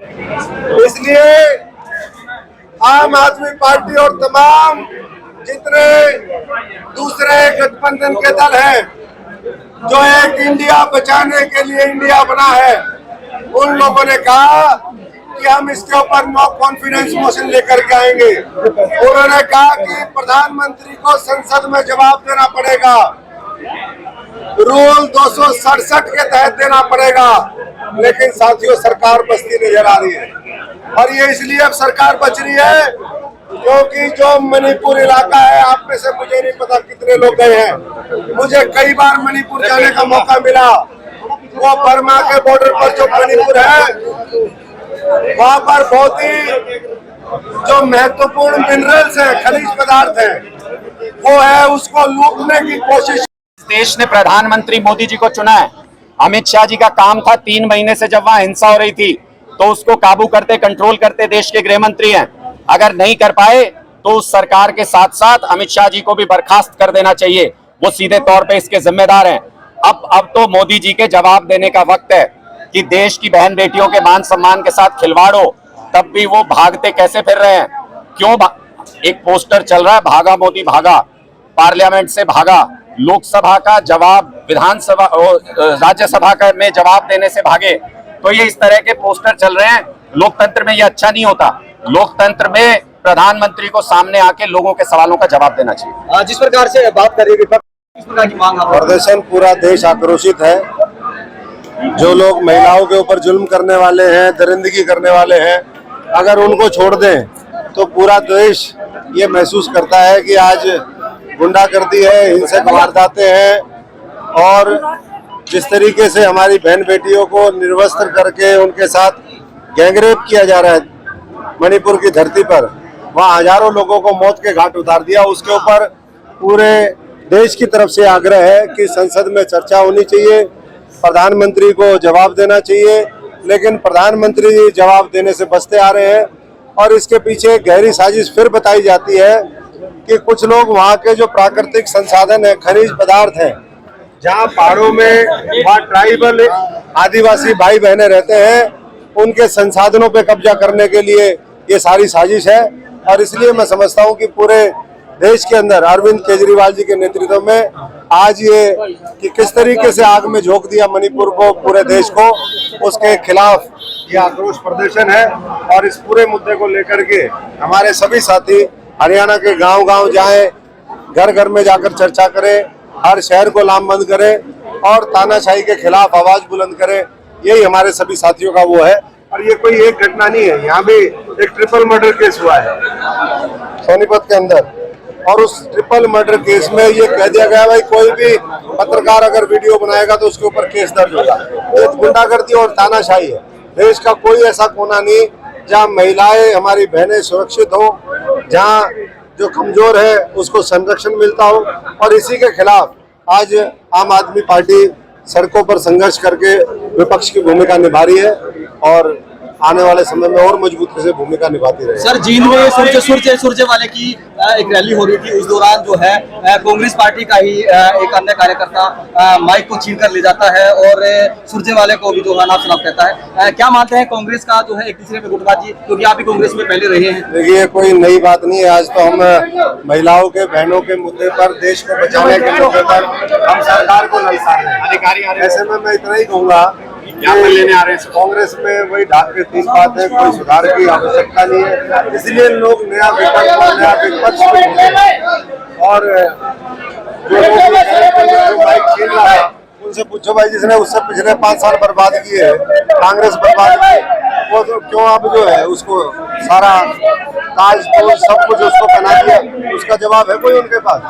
इसलिए आम आदमी पार्टी और तमाम जितने दूसरे गठबंधन के दल हैं जो एक इंडिया बचाने के लिए इंडिया बना है, उन लोगों ने कहा कि हम इसके ऊपर नो कॉन्फिडेंस मोशन लेकर के आएंगे। उन्होंने कहा कि प्रधानमंत्री को संसद में जवाब देना पड़ेगा, रूल 267 के तहत देना पड़ेगा। लेकिन साथियों, सरकार बचती नजर आ रही है, और ये इसलिए अब सरकार बच रही है क्योंकि जो मणिपुर इलाका है, आप में से मुझे नहीं पता कितने लोग गए हैं, मुझे कई बार मणिपुर जाने का मौका मिला। वो बर्मा के बॉर्डर पर जो मणिपुर है, वहाँ पर बहुत ही जो महत्वपूर्ण मिनरल्स हैं, खनिज पदार्थ हैं, वो है, उसको लूटने की कोशिश। देश ने प्रधानमंत्री मोदी जी को चुना है। अमित शाह जी का काम था 3 महीने से जब वहां हिंसा हो रही थी तो उसको काबू करते, कंट्रोल करते देश के गृह मंत्री हैं। अगर नहीं कर पाए तो उस सरकार के साथ साथ अमित शाह जी को भी बर्खास्त कर देना चाहिए, वो सीधे तौर पे इसके जिम्मेदार हैं। अब तो मोदी जी के जवाब देने का वक्त है कि देश की बहन बेटियों के मान सम्मान के साथ खिलवाड़ हो, तब भी वो भागते कैसे फिर रहे हैं, क्यों? एक पोस्टर चल रहा है, भागा मोदी भागा, पार्लियामेंट से भागा, लोकसभा का जवाब विधानसभा राज्यसभा का में जवाब देने से भागे। तो ये इस तरह के पोस्टर चल रहे हैं। लोकतंत्र में ये अच्छा नहीं होता। लोकतंत्र में प्रधानमंत्री को सामने आके लोगों के सवालों का जवाब देना चाहिए। जिस प्रकार से बात करिए विपक्ष, किस प्रकार की मांग? प्रदर्शन, पूरा देश आक्रोशित है। जो लोग महिलाओं के ऊपर जुल्म करने वाले हैं, दरिंदगी करने वाले हैं, अगर उनको छोड़ दें तो पूरा देश ये महसूस करता है कि आज गुंडागर्दी है, हिंसक वारदातें हैं, और जिस तरीके से हमारी बहन बेटियों को निर्वस्त्र करके उनके साथ गैंगरेप किया जा रहा है मणिपुर की धरती पर, वहाँ हजारों लोगों को मौत के घाट उतार दिया। उसके ऊपर पूरे देश की तरफ से आग्रह है कि संसद में चर्चा होनी चाहिए, प्रधानमंत्री को जवाब देना चाहिए। लेकिन प्रधानमंत्री जवाब देने से बचते आ रहे हैं, और इसके पीछे गहरी साजिश फिर बताई जाती है कि कुछ लोग वहाँ के जो प्राकृतिक संसाधन है, खनिज पदार्थ हैं, जहाँ पहाड़ों में वहाँ ट्राइबल आदिवासी भाई बहनें रहते हैं, उनके संसाधनों पे कब्जा करने के लिए ये सारी साजिश है। और इसलिए मैं समझता हूँ कि पूरे देश के अंदर अरविंद केजरीवाल जी के नेतृत्व में आज ये कि किस तरीके से आग में झोंक दिया मणिपुर को, पूरे देश को, उसके खिलाफ ये आक्रोश प्रदर्शन है। और इस पूरे मुद्दे को लेकर के हमारे सभी साथी हरियाणा के गांव-गांव जाएं, घर घर में जाकर चर्चा करें, हर शहर को लामबंद करें और तानाशाही के खिलाफ आवाज बुलंद करें। यही हमारे सभी साथियों का वो है। और ये कोई एक घटना नहीं है, यहाँ भी एक ट्रिपल मर्डर केस हुआ है सोनीपत के अंदर, और उस ट्रिपल मर्डर केस में ये कह दिया गया भाई कोई भी पत्रकार अगर वीडियो बनाएगा तो उसके ऊपर केस दर्ज होगा। ये गुंडागर्दी और तानाशाही है। देश का कोई ऐसा कोना नहीं जहाँ महिलाएं, हमारी बहनें सुरक्षित हो, जहाँ जो कमजोर है उसको संरक्षण मिलता हो। और इसी के खिलाफ आज आम आदमी पार्टी सड़कों पर संघर्ष करके विपक्ष की भूमिका निभा रही है, और आने वाले समय में और मजबूती से भूमिका निभाती रहेगी। सर, जींद में सुरजे वाले की एक रैली हो रही थी, उस दौरान जो है कांग्रेस पार्टी का ही एक अन्य कार्यकर्ता माइक को छीन कर ले जाता है और सुरजे वाले को भी जो है नाम शराब कहता है। क्या मानते हैं कांग्रेस का जो है एक दूसरे में गुटबाजी, क्योंकि आप भी कांग्रेस में पहले रहे हैं? देखिए, कोई नई बात नहीं है। आज तो हम महिलाओं के, बहनों के मुद्दे पर, देश को बचाने के मुद्दे पर हम सरकार को ललकार रहे हैं। अधिकारी ऐसे में मैं इतना ही कहूँगा, लेने आ रहे हैं कांग्रेस में वही ढाक के 3 बातें, कोई सुधार की आवश्यकता नहीं है। इसलिए लोग नया विकल्प और नया विपक्ष और जो लोग बाइक छीन रहा है उनसे पूछो भाई, जिसने उससे पिछले 5 साल बर्बाद किए है, कांग्रेस बर्बाद की, वो तो क्यों अब जो है उसको सारा ताज तो सब कुछ उसको बना दिया, उसका जवाब है कोई उनके पास?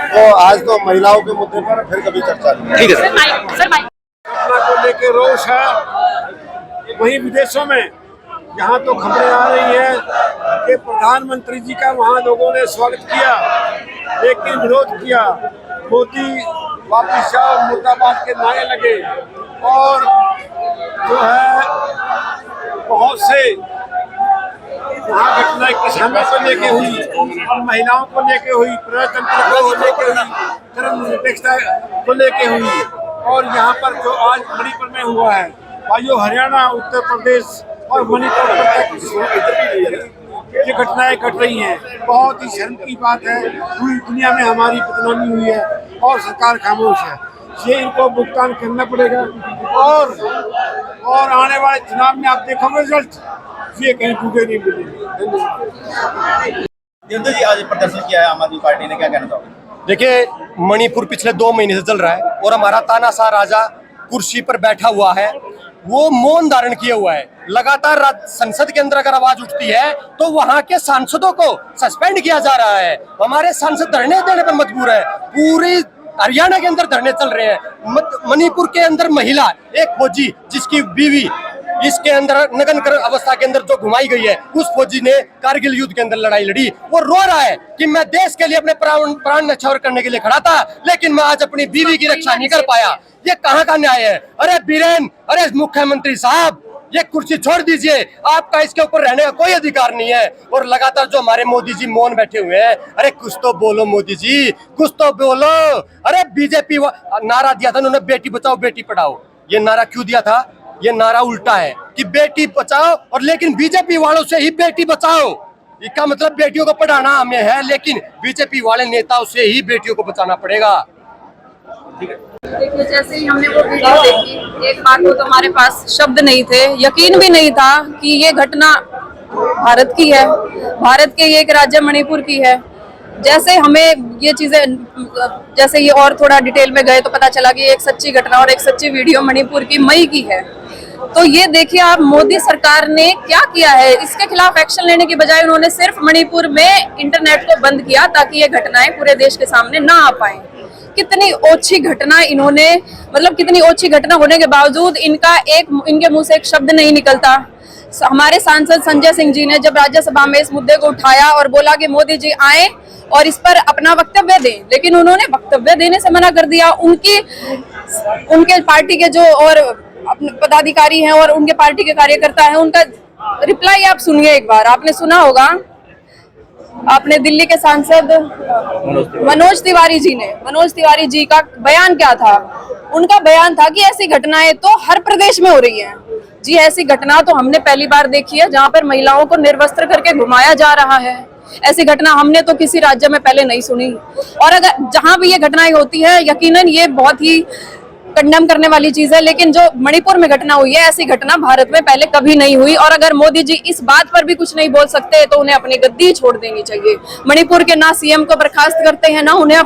तो आज तो महिलाओं के मुद्दे पर फिर कभी चर्चा नहीं। ठीक है घटना को लेकर रोष है। वहीं विदेशों में यहाँ तो खबरें आ रही हैं कि प्रधानमंत्री जी का वहाँ लोगों ने स्वागत किया, लेकिन विरोध किया। मोदी वापिस जाओ, मुर्दाबाद के नारे लगे, और जो है बहुत से वहाँ घटनाएं किसानों को लेके हुई, और महिलाओं को लेके हुई, प्रजातंत्र को लेके हुई, धर्मनिरपेक्षता को लेके हुई। और यहाँ पर जो आज मणिपुर में हुआ है, भाइयों, हरियाणा, उत्तर प्रदेश और मणिपुर तक ये घटनाएं घट रही हैं। बहुत ही शर्म की बात है, पूरी दुनिया में हमारी बदनामी हुई है और सरकार खामोश है। ये इनको भुगतान करना पड़ेगा और आने वाले चुनाव में आप देखोगे रिजल्ट, ये कहीं टूटे नहीं मिलेंगे। धन्यवाद। देवेंद्र जी, आज प्रदर्शन किया है आम आदमी पार्टी ने, क्या कहना चाहोगे? देखिए, मणिपुर पिछले 2 महीने से चल रहा है और हमारा तानाशाह राजा कुर्सी पर बैठा हुआ है, वो मौन धारण किया हुआ है। लगातार संसद के अंदर अगर आवाज उठती है तो वहां के सांसदों को सस्पेंड किया जा रहा है। हमारे सांसद धरने देने पर मजबूर है। पूरी हरियाणा के अंदर धरने चल रहे हैं। मणिपुर के अंदर महिला, एक फौजी जिसकी बीवी इसके अंदर नग्न कर अवस्था के अंदर जो घुमाई गई है, उस फौजी ने कारगिल युद्ध के अंदर लड़ाई लड़ी। वो रो रहा है कि मैं देश के लिए अपने प्राण न्यौछावर करने के लिए खड़ा था, लेकिन मैं आज अपनी बीवी की रक्षा नहीं कर पाया। ये कहाँ का न्याय है? अरे बीरेन, अरे मुख्यमंत्री साहब, ये कुर्सी छोड़ दीजिए, आपका इसके ऊपर रहने का कोई अधिकार नहीं है। और लगातार जो हमारे मोदी जी मौन बैठे हुए हैं, अरे कुछ तो बोलो मोदी जी, कुछ तो बोलो। अरे बीजेपी नारा दिया था उन्होंने, बेटी बचाओ बेटी पढ़ाओ। ये नारा क्यों दिया था? ये नारा उल्टा है कि बेटी बचाओ, और लेकिन बीजेपी वालों से ही बेटी बचाओ। इसका मतलब बेटियों को पढ़ाना हमें है, लेकिन बीजेपी वाले नेताओं से ही बेटियों को बचाना पड़ेगा। देखिए, जैसे ही हमने वो वीडियो देखी, एक बात तो हमारे पास शब्द नहीं थे, यकीन भी नहीं था कि ये घटना भारत की है, भारत के एक राज्य मणिपुर की है। जैसे हमें ये चीजें, जैसे ये और थोड़ा डिटेल में गए तो पता चला कि एक सच्ची घटना और एक सच्ची वीडियो मणिपुर की मई की है। तो ये देखिए आप, मोदी सरकार ने क्या किया है, इसके खिलाफ एक्शन लेने की बजाय उन्होंने सिर्फ मणिपुर में इंटरनेट को बंद किया ताकि ये घटनाएं पूरे देश के सामने ना आ पाए। कितनी ओछी घटना इन्होंने, मतलब कितनी ओछी घटना होने के बावजूद इनके मुंह से एक शब्द नहीं निकलता। हमारे सांसद संजय सिंह जी ने जब राज्यसभा में इस मुद्दे को उठाया और बोला कि मोदी जी आए और इस पर अपना वक्तव्य दें, लेकिन उन्होंने वक्तव्य देने से मना कर दिया। उनके पार्टी के जो और पदाधिकारी हैं और उनके पार्टी के कार्यकर्ता हैं, उनका रिप्लाई आप सुनिए एक बार। आपने सुना होगा, आपने दिल्ली के सांसद मनोज तिवारी जी का बयान क्या था? उनका बयान था कि ऐसी घटनाएं तो हर प्रदेश में हो रही हैं। जी, ऐसी घटना तो हमने पहली बार देखी है जहां पर महिलाओं को निर्वस्त्र करके घुमाया जा रहा है। ऐसी घटना हमने तो किसी राज्य में पहले नहीं सुनी। और अगर जहां भी ये घटनाएं होती है, यकीनन ये बहुत ही कंडेम करने वाली चीज है, लेकिन जो मणिपुर में घटना हुई है, ऐसी घटना भारत में पहले कभी नहीं हुई। और अगर मोदी जी इस बात पर भी कुछ नहीं बोल सकते तो उन्हें अपनी गद्दी छोड़ देनी चाहिए। मणिपुर के ना सीएम को बर्खास्त करते हैं, ना उन्हें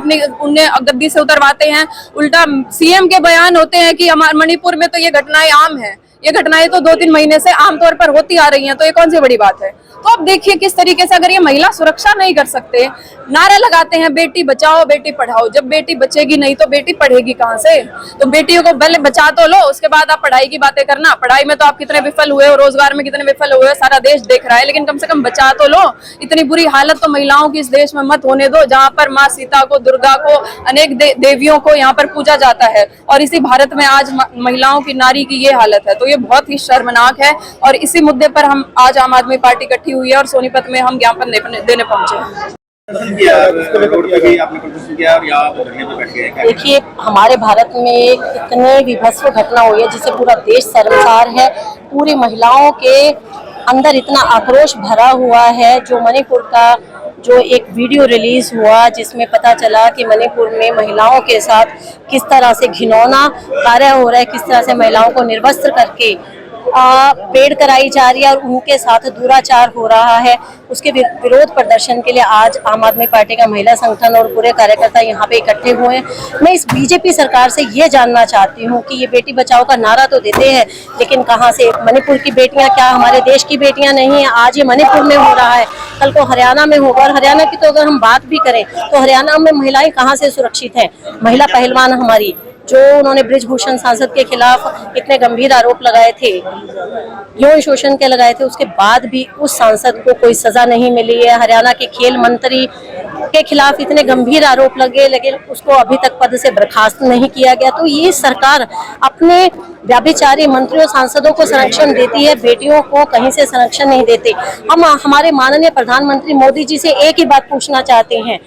गद्दी से उतरवाते हैं। उल्टा सीएम के बयान होते हैं कि हमारे मणिपुर में तो ये घटनाएं आम है, ये घटनाएं तो 2-3 महीने से आमतौर पर होती आ रही हैं, तो ये कौन सी बड़ी बात है? तो अब देखिए किस तरीके से अगर ये महिला सुरक्षा नहीं कर सकते, नारा लगाते हैं बेटी बचाओ बेटी पढ़ाओ, जब बेटी बचेगी नहीं तो बेटी पढ़ेगी कहाँ से? तो बेटियों को पहले बचा तो लो, उसके बाद आप पढ़ाई की बातें करना। पढ़ाई में तो आप कितने विफल हुए हो, रोजगार में कितने विफल हुए हो, सारा देश देख रहा है, लेकिन कम से कम बचा तो लो। इतनी बुरी हालत तो महिलाओं की इस देश में मत होने दो, जहाँ पर माँ सीता को, दुर्गा को, अनेक देवियों को यहाँ पर पूजा जाता है, और इसी भारत में आज महिलाओं की, नारी की ये हालत है। तो ये बहुत ही शर्मनाक है, और इसी मुद्दे पर हम आज आम आदमी पार्टी इकट्ठी हुई है और सोनीपत में हम ज्ञापन देने पहुंचे हैं। देखिए, हमारे भारत में इतनी विभत्स घटना हुई है जिससे पूरा देश शर्मसार है। पूरी महिलाओं के अंदर इतना आक्रोश भरा हुआ है। जो मणिपुर का जो एक वीडियो रिलीज हुआ जिसमें पता चला कि मणिपुर में महिलाओं के साथ किस तरह से घिनौना कार्य हो रहा है, किस तरह से महिलाओं को निर्वस्त्र करके पेड़ कराई जा रही है और उनके साथ दुराचार हो रहा है, उसके विरोध प्रदर्शन के लिए आज आम आदमी पार्टी का महिला संगठन और पूरे कार्यकर्ता यहाँ पे इकट्ठे हुए हैं। मैं इस बीजेपी सरकार से ये जानना चाहती हूँ कि ये बेटी बचाओ का नारा तो देते हैं, लेकिन कहाँ से? मणिपुर की बेटियाँ क्या हमारे देश की बेटियाँ नहीं है? आज ये मणिपुर में हो रहा है, कल को हरियाणा में होगा। और हरियाणा की तो अगर हम बात भी करें तो हरियाणा में महिलाएं कहाँ से सुरक्षित हैं? महिला पहलवान हमारी, जो उन्होंने बृजभूषण सांसद के खिलाफ इतने गंभीर आरोप लगाए थे, यौन शोषण के लगाए थे, उसके बाद भी उस सांसद को कोई सजा नहीं मिली है। हरियाणा के खेल मंत्री के खिलाफ इतने गंभीर आरोप लगे, लेकिन उसको अभी तक पद से बर्खास्त नहीं किया गया। तो ये सरकार अपने व्यभिचारी मंत्रियों, सांसदों को संरक्षण देती है, बेटियों को कहीं से संरक्षण नहीं देते। हम हमारे माननीय प्रधानमंत्री मोदी जी से एक ही बात पूछना चाहते हैं,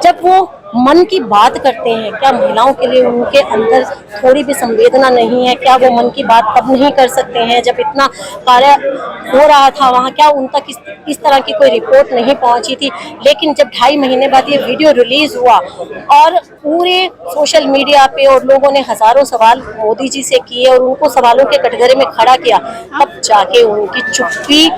जब वो मन की बात करते हैं, क्या महिलाओं के लिए उनके अंदर थोड़ी भी संवेदना नहीं है? क्या वो मन की बात अब नहीं कर सकते हैं जब इतना कार्य हो रहा था वहाँ? क्या उन तक इस तरह की कोई रिपोर्ट नहीं पहुंची थी? लेकिन जब 2.5 महीने बाद ये वीडियो रिलीज हुआ और पूरे सोशल मीडिया पे और लोगों ने हजारों सवाल मोदी जी से किए और उनको सवालों के कटघरे में खड़ा किया, तब जाके उनकी चुप्पी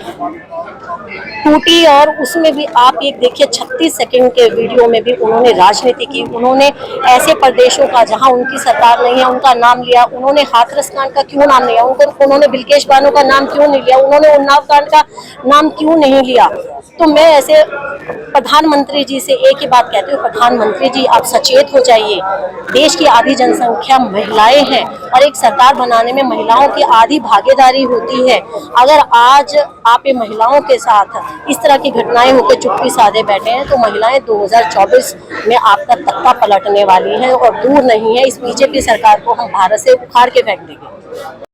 टूटी। और उसमें भी आप एक देखिए 36 सेकंड के वीडियो में भी उन्होंने राजनीति की। उन्होंने ऐसे प्रदेशों का जहां उनकी सरकार नहीं है उनका नाम लिया। उन्होंने हाथरस कांड का क्यों नाम लिया? उन्होंने बिल्केश बानो का नाम क्यों नहीं लिया? उन्होंने उन्नाव कांड का नाम क्यों नहीं लिया? तो मैं ऐसे प्रधानमंत्री जी से एक ही बात कहती हूँ, प्रधानमंत्री जी आप सचेत हो जाइए। देश की आधी जनसंख्या महिलाएं हैं और एक सरकार बनाने में महिलाओं की आधी भागीदारी होती है। अगर आज आप ये महिलाओं के साथ इस तरह की घटनाएं होकर चुप्पी साधे बैठे हैं तो महिलाएं 2024 में आपका तख्ता पलटने वाली हैं और दूर नहीं है। इस बीजेपी सरकार को हम भारत से उखाड़ के फेंक देंगे।